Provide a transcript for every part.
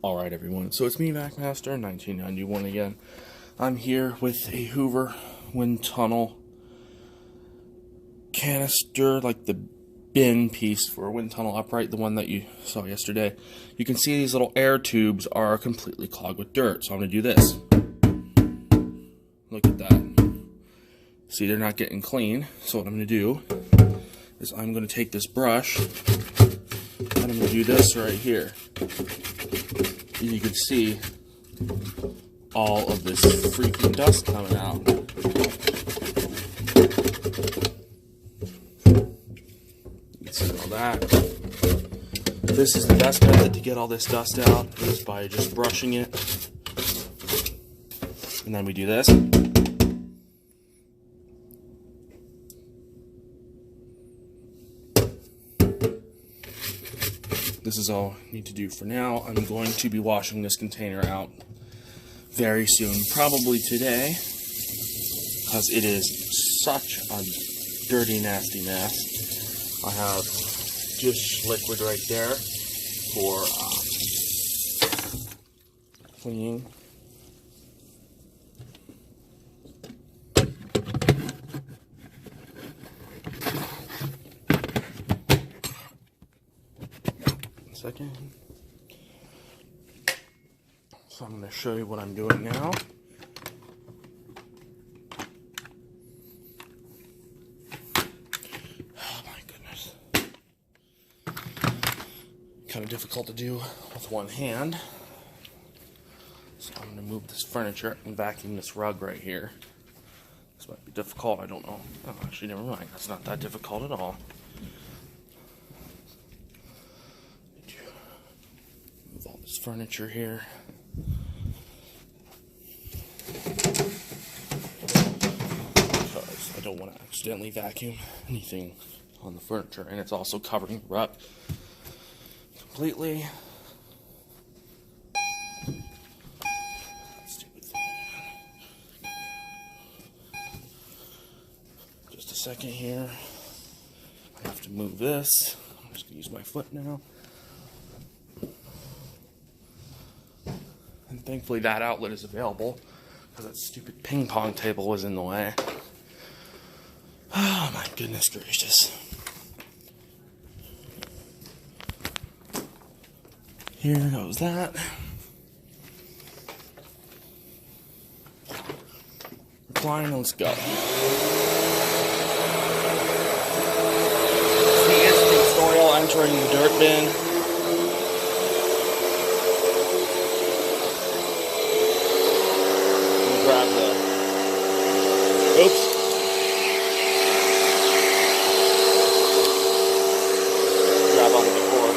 Alright everyone, so it's me, MacMaster 1991 again. I'm here with a Hoover wind tunnel canister, like the bin piece for a wind tunnel upright, the one that you saw yesterday. You can see these little air tubes are completely clogged with dirt, so I'm going to do this. Look at that. See, they're not getting clean, so what I'm going to do is I'm going to take this brush and I'm going to do this right here. You can see all of this freaking dust coming out. You can see all that. This is the best method to get all this dust out, is by just brushing it. And then we do this. This is all I need to do for now. I'm going to be washing this container out very soon, probably today, because it is such a dirty, nasty mess. I have dish liquid right there for cleaning. Second. So I'm going to show you what I'm doing now. Oh my goodness. Kind of difficult to do with one hand. So I'm going to move this furniture and vacuum this rug right here. This might be difficult, I don't know. Oh, actually, never mind. That's not that difficult at all. All this furniture here. Because I don't want to accidentally vacuum anything on the furniture, and it's also covering the rug completely. Stupid thing. Just a second here. I have to move this. I'm just going to use my foot now. And thankfully that outlet is available, because that stupid ping pong table was in the way. Oh my goodness gracious. Here goes that. Recline, let's go. The instant tutorial entering the dirt bin. Grab the, oops, grab onto the cord.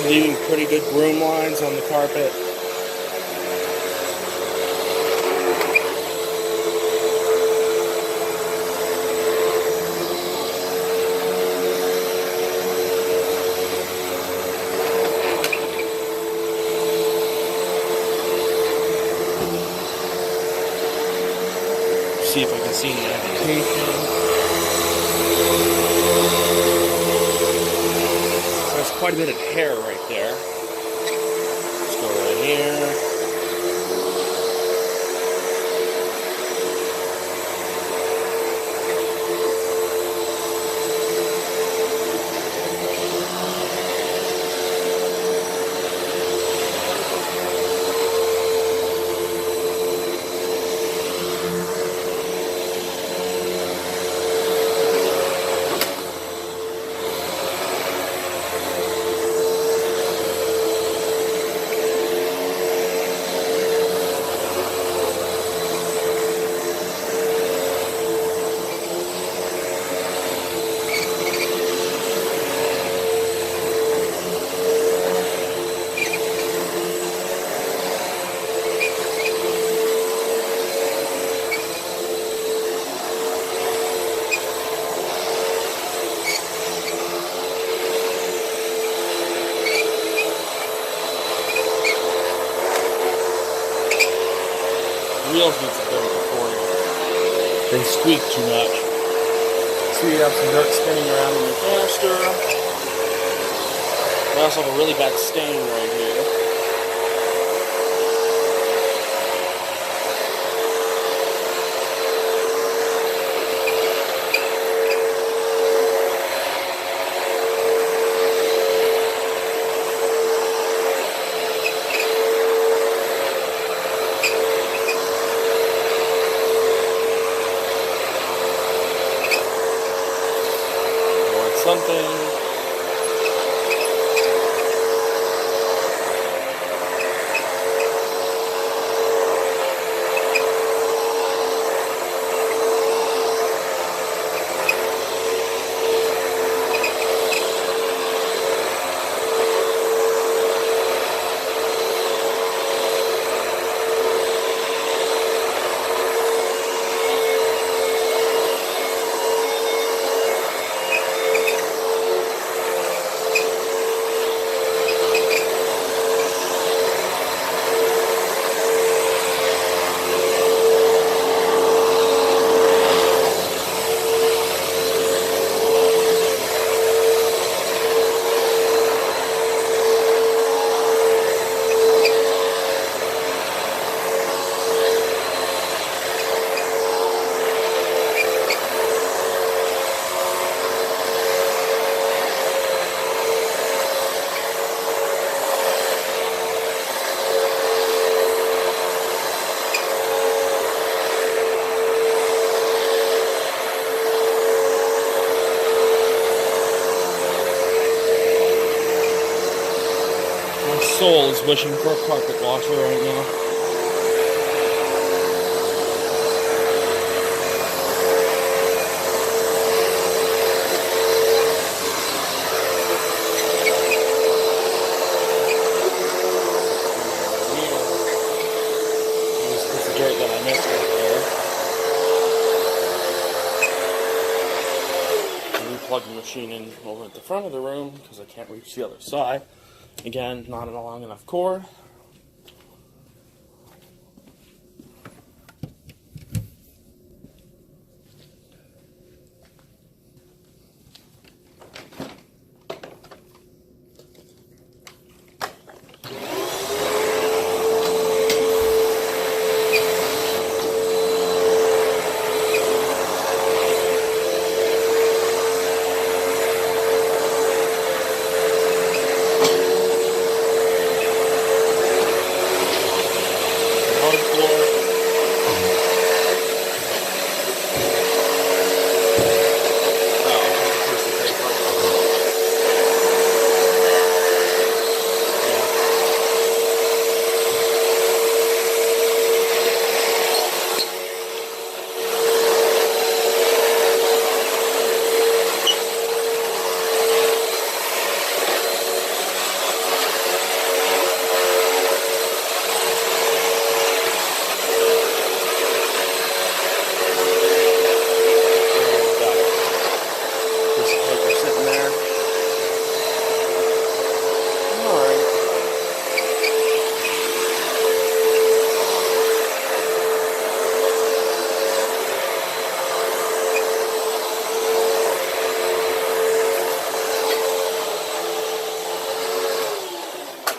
Leaving pretty good broom lines on the carpet. See if I can see any agitation. There's quite a bit of hair right there. Let's go right here. wheels need some dirt before they squeak too much. So you have some dirt spinning around in the canister. I also have a really bad stain right here. Something. Soul is wishing for a carpet washer right now. This piece of dirt that I missed right there. And we plug the machine in over at the front of the room because I can't reach the other side. Again, not a long enough cord.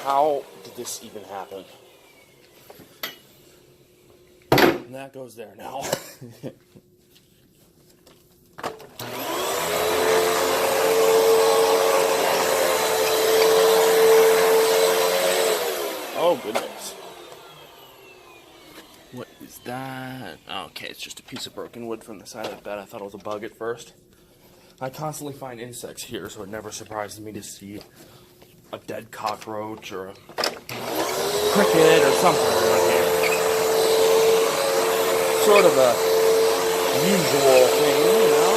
How did this even happen? And that goes there now. Oh, goodness. What is that? Okay, it's just a piece of broken wood from the side of the bed. I thought it was a bug at first. I constantly find insects here, so it never surprises me to see a dead cockroach or a cricket or something around here. Sort of a usual thing, you know?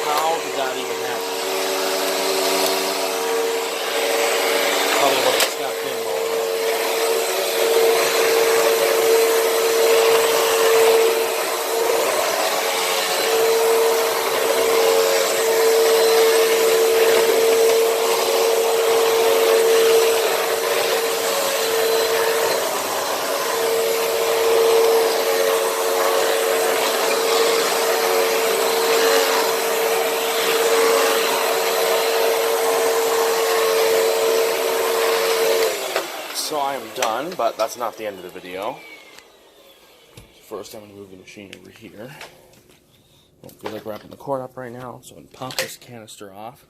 How did that even happen? I am done, but that's not the end of the video. First, I'm going to move the machine over here. Don't feel like wrapping the cord up right now, so I'm going to pop this canister off.